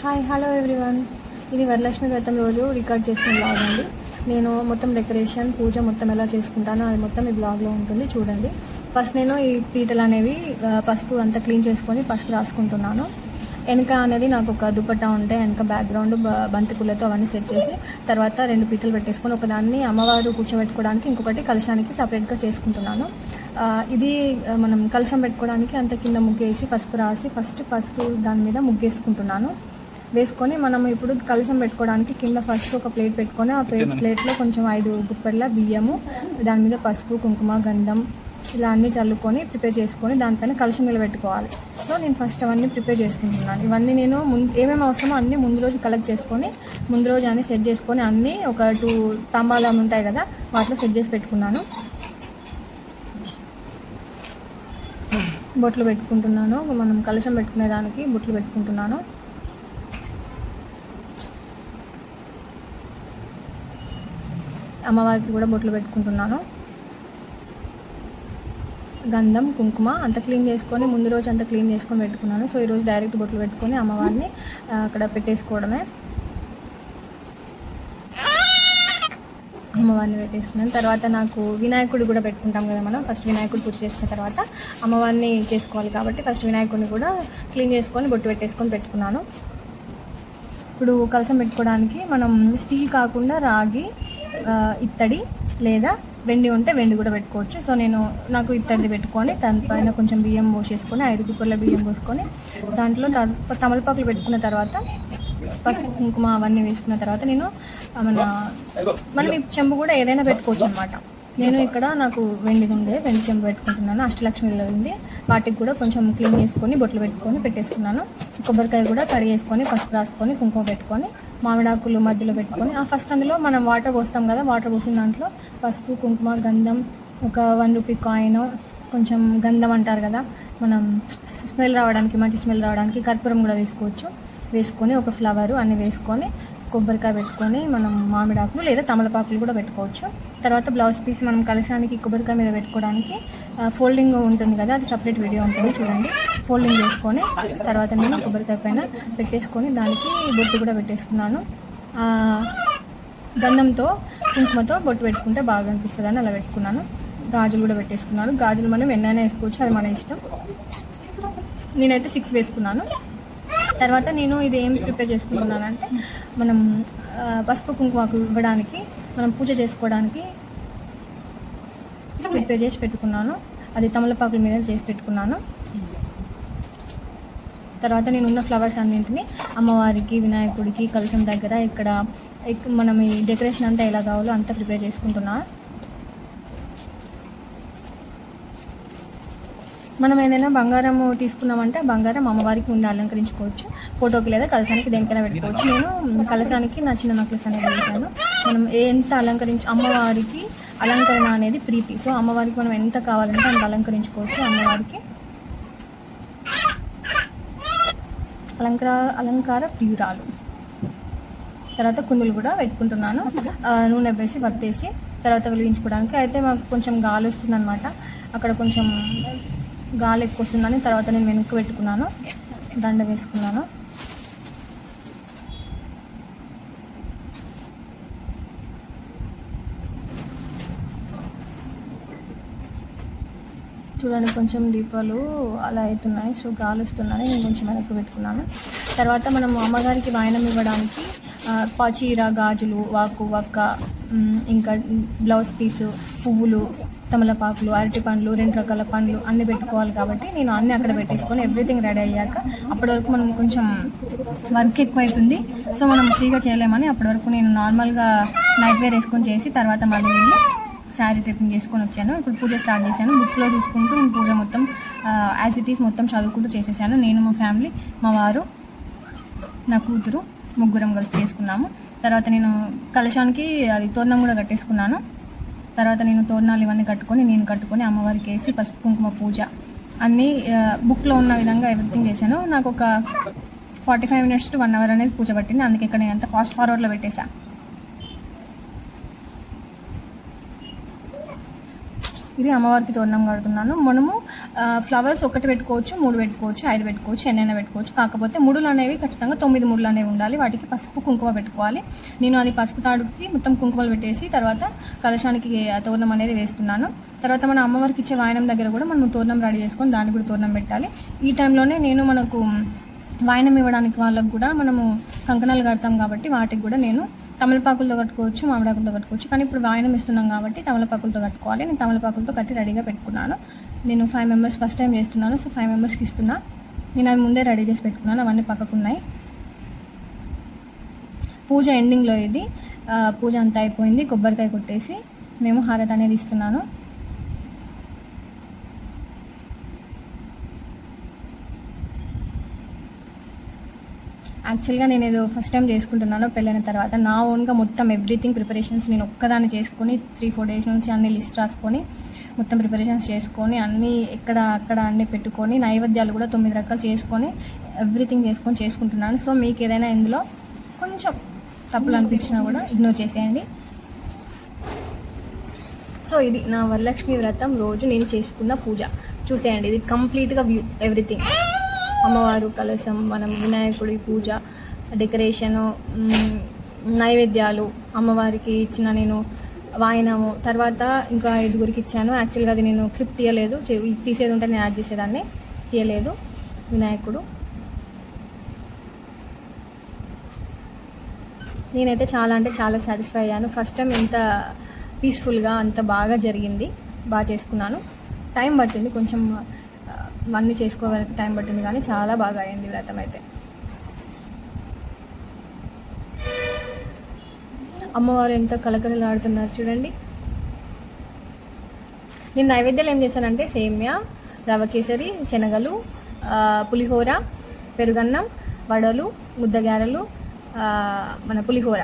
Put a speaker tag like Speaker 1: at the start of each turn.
Speaker 1: Hi hello everyone. ఇది వరలక్ష్మి వ్రతం రోజు రికార్డ్ చేసిన బ్లాగ్ అండి. నేను మొత్తం డెకరేషన్ పూజ మొత్తం ఎలా చేసుకుంటానో అది మొత్తం ఈ బ్లాగ్లో ఉంటుంది, చూడండి. ఫస్ట్ నేను ఈ పీటలు అనేవి పసుపు అంతా క్లీన్ చేసుకొని పసుపు రాసుకుంటున్నాను. వెనక అనేది నాకు ఒక దుపట్టా ఉంటే వెనక బ్యాక్గ్రౌండ్ బంతిపూలతో అవన్నీ సెట్ చేసి తర్వాత 2 పీటలు పెట్టేసుకొని ఒకదాన్ని అమ్మవారు కూర్చోబెట్టుకోవడానికి, ఇంకొకటి కలశానికి సపరేట్గా చేసుకుంటున్నాను. ఇది మనం కలశం పెట్టుకోవడానికి అంత కింద ముగ్గేసి పసుపు రాసి ఫస్ట్ పసుపు దాని మీద ముగ్గేసుకుంటున్నాను. వేసుకొని మనం ఇప్పుడు కలశం పెట్టుకోవడానికి కింద ఫస్ట్ ఒక ప్లేట్ పెట్టుకొని ఆ ప్లేట్లో కొంచెం 5 గుప్పెళ్ళ బియ్యము, దాని మీద పసుపు కుంకుమ గంధం ఇలా అన్నీ చల్లుకొని ప్రిపేర్ చేసుకొని దానిపైన కలశం నిలబెట్టుకోవాలి. సో నేను ఫస్ట్ అవన్నీ ప్రిపేర్ చేసుకుంటున్నాను. ఇవన్నీ నేను ఏమేమి అవసరమో అన్నీ ముందు రోజు కలెక్ట్ చేసుకొని ముందు రోజు అన్నీ సెట్ చేసుకొని అన్నీ ఒక 2 తాంబాలు ఉంటాయి కదా వాటిలో సెట్ చేసి పెట్టుకున్నాను. బొట్లు పెట్టుకుంటున్నాను. మనం కలశం పెట్టుకునే దానికి బొట్లు పెట్టుకుంటున్నాను. అమ్మవారికి కూడా బొట్లు పెట్టుకుంటున్నాను. గంధం కుంకుమ అంతా క్లీన్ చేసుకొని ముందు రోజు అంతా క్లీన్ చేసుకొని పెట్టుకున్నాను. సో ఈరోజు డైరెక్ట్ బొట్లు పెట్టుకొని అమ్మవారిని అక్కడ పెట్టేసుకోవడమే. అమ్మవారిని పెట్టేసుకున్నాను. తర్వాత నాకు వినాయకుడు కూడా పెట్టుకుంటాం కదా మనం. ఫస్ట్ వినాయకుడు పూజ చేసుకున్న తర్వాత అమ్మవారిని చేసుకోవాలి కాబట్టి ఫస్ట్ వినాయకుడిని కూడా క్లీన్ చేసుకొని బొట్టు పెట్టేసుకొని పెట్టుకున్నాను. ఇప్పుడు కలశం పెట్టుకోవడానికి మనం స్టీల్ కాకుండా రాగి, ఇత్తడి లేదా వెండి ఉంటే వెండి కూడా పెట్టుకోవచ్చు. సో నాకు ఇత్తడిది పెట్టుకొని దానిపైన కొంచెం బియ్యం పోసేసుకొని 5 గుప్పెళ్ళ బియ్యం పోసుకొని దాంట్లో తమలపాకులు పెట్టుకున్న తర్వాత పసుపు కుంకుమ అవన్నీ వేసుకున్న తర్వాత మనం ఈ చెంబు కూడా ఏదైనా పెట్టుకోవచ్చు అనమాట. నేను ఇక్కడ నాకు వెండిది ఉండే వెండి చెంబు పెట్టుకుంటున్నాను. అష్టలక్ష్మిలో ఉంది. వాటికి కూడా కొంచెం క్లీన్ చేసుకొని బొట్లు పెట్టుకొని పెట్టేసుకున్నాను. కొబ్బరికాయ కూడా కడిగేసుకొని పసుపు రాసుకొని కుంకుమ పెట్టుకొని మామిడాకులు మధ్యలో పెట్టుకొని ఫస్ట్ అందులో మనం వాటర్ పోస్తాం కదా, వాటర్ పోసిన దాంట్లో పసుపు కుంకుమ గంధం, ఒక 1 రూపీ కాయిన్, కొంచెం గంధం అంటారు కదా మనం స్మెల్ రావడానికి, మంచి స్మెల్ రావడానికి కర్పూరం కూడా వేసుకొని ఒక ఫ్లవరు అన్నీ వేసుకొని కొబ్బరికాయ పెట్టుకొని మనం మామిడాకులు లేదా తమలపాకులు కూడా పెట్టుకోవచ్చు. తర్వాత బ్లౌజ్ పీస్ మనం కలశానికి కొబ్బరికాయ మీద పెట్టుకోవడానికి ఫోల్డింగ్ ఉంటుంది కదా, అది సపరేట్ వీడియో ఉంటుంది చూడండి. ఫోల్డింగ్ చేసుకొని తర్వాత నేను కొబ్బరికాయ పైన పెట్టేసుకొని దానికి బొట్టు కూడా పెట్టేసుకున్నాను. గంధంతో కుంకుమతో బొట్టు పెట్టుకుంటే బాగా అనిపిస్తుంది అని అలా పెట్టుకున్నాను. గాజులు కూడా పెట్టేసుకున్నాను. గాజులు మనం ఎన్నైనా వేసుకోవచ్చు, అది మన ఇష్టం. నేనైతే 6 వేసుకున్నాను. తర్వాత నేను ఇది ఏం ప్రిపేర్ చేసుకుంటున్నానంటే మనం పసుపు కుంకుమకు ఇవ్వడానికి, మనం పూజ చేసుకోవడానికి ప్రిపేర్ చేసి పెట్టుకున్నాను. అది తమలపాకుల మీద చేసి పెట్టుకున్నాను. తర్వాత నేను ఉన్న ఫ్లవర్స్ అన్నింటినీ అమ్మవారికి, వినాయకుడికి, కలశం దగ్గర ఇక్కడ మనం ఈ డెకరేషన్ అంతా ఎలా కావాలో అంతా ప్రిపేర్ చేసుకుంటున్నాను. మనం ఏదైనా బంగారం తీసుకున్నామంటే బంగారం అమ్మవారికి ముందు అలంకరించుకోవచ్చు, ఫోటోకి లేదా కలశానికి దేనికైనా పెట్టుకోవచ్చు. నేను కలశానికి నా చిన్న నెక్లెస్ అనేది వేసాను. మనం ఎంత అమ్మవారికి అలంకరణ అనేది ప్రీతి. సో అమ్మవారికి మనం ఎంత కావాలంటే అంత అలంకరించుకోవచ్చు. అమ్మవారికి అలంకార ప్రియురాలు. తర్వాత కుందులు కూడా పెట్టుకుంటున్నాను. నూనె వేసి వత్తేసి తర్వాత వెలిగించుకోవడానికి. అయితే మాకు కొంచెం గాలి వస్తుంది అనమాట, అక్కడ కొంచెం గాలి ఎక్కువ వస్తుందని తర్వాత నేను వెనక్కి పెట్టుకున్నాను, దండ వేసుకున్నాను. చూడండి కొంచెం దీపాలు అలా అవుతున్నాయి. సో గాలి వస్తున్నాయి, నేను కొంచెం వెనక్కి పెట్టుకున్నాను. తర్వాత మనం అమ్మగారికి వాయనం ఇవ్వడానికి చీర, గాజులు, వాకు వక్క, ఇంకా బ్లౌజ్ పీసు, పువ్వులు, తమలపాకులు, అరటి పండ్లు, 2 రకాల పండ్లు అన్నీ పెట్టుకోవాలి కాబట్టి నేను అన్నీ అక్కడ పెట్టేసుకొని ఎవ్రీథింగ్ రెడీ అయ్యాక అప్పటి వరకు మనం కొంచెం వర్క్ ఎక్కువ అవుతుంది. సో మనం ఫ్రీగా చేయలేమని అప్పటి వరకు నేను నార్మల్గా నైట్ వేర్ వేసుకొని చేసి తర్వాత మళ్ళీ వెళ్ళి శారీ ట్రిప్పింగ్ చేసుకొని వచ్చాను. ఇప్పుడు పూజ స్టార్ట్ చేశాను. బుక్లో చూసుకుంటూ నేను పూజ మొత్తం యాజ్ ఇట్ ఈస్ మొత్తం చదువుకుంటూ చేసేసాను. నేను, మా ఫ్యామిలీ, మా వారు, నా కూతురు, ముగ్గురం కలిసి చేసుకున్నాము. తర్వాత నేను కలశానికి అది తోరణం కూడా కట్టేసుకున్నాను. తర్వాత నేను తోరణాలు ఇవన్నీ కట్టుకొని అమ్మవారికి వేసి పసుపు కుంకుమ పూజ అన్నీ బుక్లో ఉన్న విధంగా ఎవ్రీథింగ్ చేశాను. నాకు ఒక 45 minutes to 1 hour అనేది పూజ పట్టింది. అందుకే ఇక్కడ నేను అంత ఫాస్ట్ ఫార్వర్డ్లో పెట్టేశాను. ఇది అమ్మవారికి తోరణం కడుతున్నాను. మనము ఫ్లవర్స్ ఒకటి పెట్టుకోవచ్చు, 3 పెట్టుకోవచ్చు, 5 పెట్టుకోవచ్చు, ఎన్నైనా పెట్టుకోవచ్చు. కాకపోతే ముడులు అనేవి ఖచ్చితంగా 9 ముడులు అనేవి ఉండాలి. వాటికి పసుపు కుంకుమ పెట్టుకోవాలి. నేను అది పసుపు తాడుకి మొత్తం కుంకుమలు పెట్టేసి తర్వాత కలశానికి తోరణం అనేది వేస్తున్నాను. తర్వాత మన అమ్మవారికి ఇచ్చే వాయనం దగ్గర కూడా మనం తోరణం రెడీ చేసుకొని దానికి కూడా తోరణం పెట్టాలి. ఈ టైంలోనే నేను మనకు వాయనం ఇవ్వడానికి వాళ్ళకు కూడా మనము కంకణాలు కడతాం కాబట్టి వాటికి కూడా నేను తమలపాకులతో కట్టుకోవచ్చు, మామిడాకులతో కట్టుకోవచ్చు. కానీ ఇప్పుడు వాయనం ఇస్తున్నాం కాబట్టి తమలపాకులతో కట్టుకోవాలి. నేను తమలపాకులతో కట్టి రెడీగా పెట్టుకున్నాను. నేను 5 మెంబర్స్ ఫస్ట్ టైం చేస్తున్నాను. సో 5 మెంబర్స్కి ఇస్తున్నా. నేను అవి ముందే రెడీ చేసి పెట్టుకున్నాను. అవన్నీ పక్కకున్నాయి. పూజ ఎండింగ్లో ఇది పూజ అంతా అయిపోయింది. కొబ్బరికాయ కొట్టేసి మేము హారతి అనేది ఇస్తున్నాను. యాక్చువల్గా నేను ఏదో ఫస్ట్ టైం చేసుకుంటున్నాను పెళ్ళైన తర్వాత. నా ఓన్గా మొత్తం ఎవ్రీథింగ్ ప్రిపరేషన్స్ నేను ఒక్కదాన్ని చేసుకొని 3-4 డేస్ నుంచి అన్ని లిస్ట్ రాసుకొని మొత్తం ప్రిపరేషన్స్ చేసుకొని అన్నీ అక్కడ అన్నీ పెట్టుకొని నైవేద్యాలు కూడా 9 రకాలు చేసుకొని ఎవ్రీథింగ్ చేసుకుంటున్నాను. సో మీకు ఏదైనా ఇందులో కొంచెం తప్పులు అనిపించినా కూడా ఇగ్నోర్ చేసేయండి. సో ఇది నా వరలక్ష్మి వ్రతం రోజు నేను చేసుకున్న పూజ. చూసేయండి, ఇది కంప్లీట్గా వ్యూ ఎవ్రీథింగ్. అమ్మవారు, కలశం, మనం వినాయకుడి పూజ, డెకరేషను, నైవేద్యాలు, అమ్మవారికి ఇచ్చిన నేను వాయినము, తర్వాత ఇంకా 5గురికి ఇచ్చాను. యాక్చువల్గా అది నేను క్లిప్ తీయలేదు, తీసేది ఉంటే నేను యాడ్ చేసేదాన్ని, తీయలేదు. వినాయకుడు నేనైతే చాలా అంటే చాలా సాటిస్ఫై అయ్యాను. ఫస్ట్ టైం ఎంత పీస్ఫుల్గా అంత బాగా జరిగింది, బాగా చేసుకున్నాను. టైం పట్టింది కొంచెం, అన్నీ చేసుకోవడానికి టైం పట్టింది, కానీ చాలా బాగా అయింది వ్రతం అయితే. అమ్మవారు ఎంత కలకలలాడుతున్నారు చూడండి. నేను నైవేద్యాలు ఏం చేశానంటే సేమ్యా, రవ కేసరి, శనగలు, పులిహోర, పెరుగన్నం, వడలు, ముద్దగారెలు, మన పులిహోర